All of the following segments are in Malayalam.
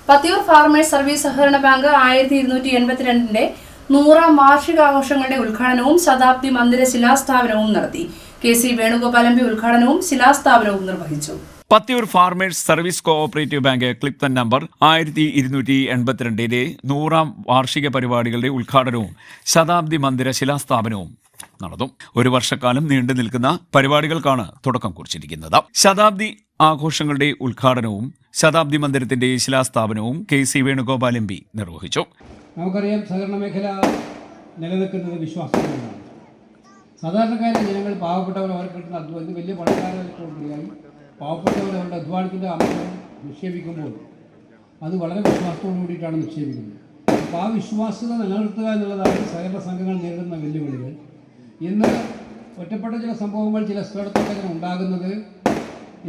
പത്തിയൂർ ഫാർമേഴ്സ് സർവീസ് സഹകരണ ബാങ്ക് 1282ന്റെ 100ാം വാർഷികാഘോഷങ്ങളുടെ ഉദ്ഘാടനവും ശതാബ്ദി മന്ദിര ശിലാസ്ഥാപനവും നടത്തി. KC വേണുഗോപാൽ MP ഉദ്ഘാടനവും ശിലാസ്ഥാപനവും നിർവഹിച്ചു. Pathiyoor farmers service cooperative bank ക്ലിപ്തൻ നമ്പർ 1282ന്റെ 100ാം വാർഷിക പരിപാടികളുടെ ഉദ്ഘാടനവും ശതാബ്ദി മന്ദിര ശിലാസ്ഥാപനവും നടന്നു. ഒരു വർഷക്കാലം നീണ്ടു നിൽക്കുന്ന പരിപാടികൾക്കാണ് തുടക്കം കുറിച്ചിരിക്കുന്നത്. ശതാബ്ദി ആഘോഷങ്ങളുടെ ഉദ്ഘാടനവും ശതാബ്ദി മന്ദിരത്തിന്റെ ശിലാസ്ഥാപനവും KC വേണുഗോപാൽ MP നിർവഹിച്ചു. നമുക്കറിയാം, സഹകരണ മേഖല നിലനിൽക്കുന്നത് വിശ്വാസത്തിലാണ്. സാധാരണക്കാരായ ജനങ്ങൾ, പാവപ്പെട്ടവർ, അവർക്ക് കിട്ടുന്ന അധ്വാനം വലിയ പണക്കാരായി പാവപ്പെട്ടവർ അവരുടെ അധ്വാനത്തിൻ്റെ അംശം നിക്ഷേപിക്കുമ്പോൾ അത് വളരെ വിശ്വാസത്തോടു കൂടിയിട്ടാണ് നിക്ഷേപിക്കുന്നത്. അപ്പോൾ ആ വിശ്വാസ്യത നിലനിർത്തുക എന്നുള്ളതാണ് സഹകരണ സംഘങ്ങൾ നേരിടുന്ന വെല്ലുവിളികൾ. ഇന്ന് ഒറ്റപ്പെട്ട ചില സംഭവങ്ങൾ, ചില സ്ഥലത്തൊക്കെ ഉണ്ടാകുന്നത്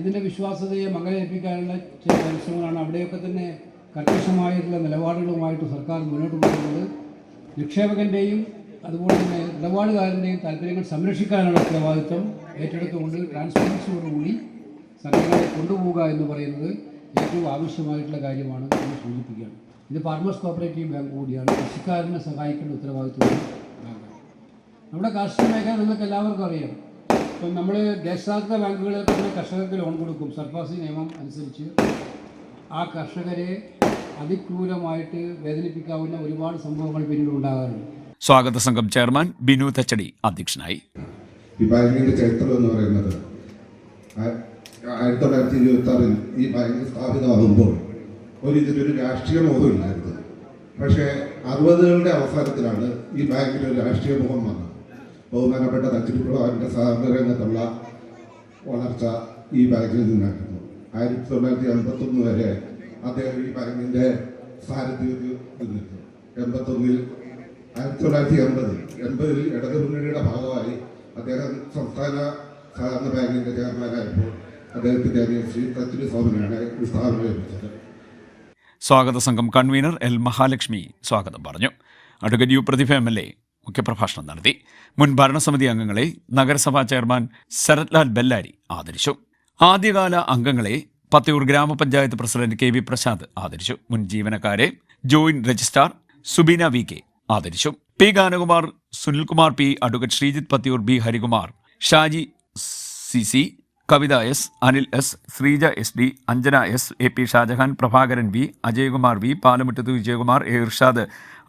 ഇതിൻ്റെ വിശ്വാസ്യതയെ മങ്ങലേൽപ്പിക്കാനുള്ള ചില പരിശ്രമങ്ങളാണ്. അവിടെയൊക്കെ തന്നെ കർക്കശമായിട്ടുള്ള നിലപാടുകളുമായിട്ട് സർക്കാർ മുന്നോട്ട് പോകുന്നത് നിക്ഷേപകൻ്റെയും അതുപോലെ തന്നെ ഇടപാടുകാരൻ്റെയും താല്പര്യങ്ങൾ സംരക്ഷിക്കാനുള്ള ഉത്തരവാദിത്വം ഏറ്റെടുത്തുകൊണ്ട് ട്രാൻസ്പെറൻസിയോടുകൂടി സംഘങ്ങളെ കൊണ്ടുപോവുക എന്ന് പറയുന്നത് ഏറ്റവും ആവശ്യമായിട്ടുള്ള കാര്യമാണ് എന്ന് സൂചിപ്പിക്കുകയാണ്. ഇത് ഫാർമേഴ്സ് കോഓപ്പറേറ്റീവ് ബാങ്ക് കൂടിയാണ്. കൃഷിക്കാരനെ സഹായിക്കേണ്ട ഉത്തരവാദിത്വം നമ്മുടെ കാർഷിക മേഖല നിങ്ങൾക്ക് എല്ലാവർക്കും അറിയാം. ഇപ്പം നമ്മൾ ദേശസാധികൃത ബാങ്കുകളിൽ തന്നെ കർഷകർക്ക് ലോൺ കൊടുക്കും. സർഫാസി നിയമം അനുസരിച്ച് ആ കർഷകരെ അതിക്രൂരമായിട്ട് വേദനിപ്പിക്കാവുന്ന ഒരുപാട് സംഭവങ്ങൾ പിന്നീട് ഉണ്ടാകാറുണ്ട്. സ്വാഗത സംഘം ചെയർമാൻ ബിനു തച്ചടി അധ്യക്ഷനായി. ഈ ബാങ്കിന്റെ ചരിത്രം എന്ന് പറയുന്നത് 1926 ഈ ബാങ്ക് സ്ഥാപിതമാകുമ്പോൾ ഇതിലൊരു രാഷ്ട്രീയ മുഖമില്ലായിരുന്നു. പക്ഷേ 60കളുടെ അവസാനത്തിലാണ് ഈ ബാങ്കിന് ഒരു രാഷ്ട്രീയ മുഖം വന്നത്. ബഹുമാനപ്പെട്ട തച്ചിരിപ്പുഴാവിൻ്റെ സഹകരണ രംഗത്തുള്ള വളർച്ച ഈ ബാങ്കിൽ നിന്നായിരുന്നു. 1981 വരെ അദ്ദേഹം ഈ ബാങ്കിൻ്റെ സാരഥ്യത്തിൽ നിന്നിരുന്നു. 1980 ഇടതുമുന്നണിയുടെ ഭാഗമായി അദ്ദേഹം സംസ്ഥാന സഹകരണ ബാങ്കിൻ്റെ ചെയർമാനായപ്പോൾ അദ്ദേഹത്തിൻ്റെ ശ്രീ തച്ചിരി സോമനാണ് ഈ സ്ഥാപനം ലഭിച്ചത്. സ്വാഗത സംഘം കൺവീനർ L മഹാലക്ഷ്മി സ്വാഗതം പറഞ്ഞു. അഡ്വക്കേറ്റ് U പ്രതിഭ MLA മുഖ്യപ്രഭാഷണം നടത്തി. മുൻ ഭരണസമിതി അംഗങ്ങളെ നഗരസഭാ ചെയർമാൻ ശരത്ലാൽ ബെല്ലാരി ആദരിച്ചു. ആദ്യകാല അംഗങ്ങളെ പത്തിയൂർ ഗ്രാമപഞ്ചായത്ത് പ്രസിഡന്റ് KV പ്രസാദ് ആദരിച്ചു. മുൻ ജീവനക്കാരെ ജോയിന്റ് രജിസ്ട്രാർ സുബീന VK ആദരിച്ചു. P Ganakumar, Sunilkumar P, advocate Sreejith Pathiyoor, B Harikumar, Shaji CC, Kavitha S, Anil S, Sreeja SD, Anjana S, AP Shajahan, Prabhakaran V, Ajayakumar V, Palamuttath Vijayakumar, A Irshad,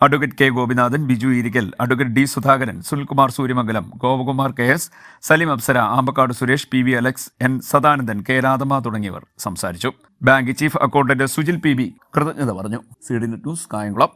advocate K Gopinathan, Biju Irikkal, advocate D Sudhakaran, Sunilkumar Suryamangalam, Gopakumar KS, Salim Apsara, Ambakkad Suresh, PV Alex, N Sadanandan, K Radhamma തുടങ്ങിയവർ സംസാരിച്ചു. Bank chief accountant Sujil PB കൃതജ്ഞത പറഞ്ഞു. CD net news, Kayamkulam.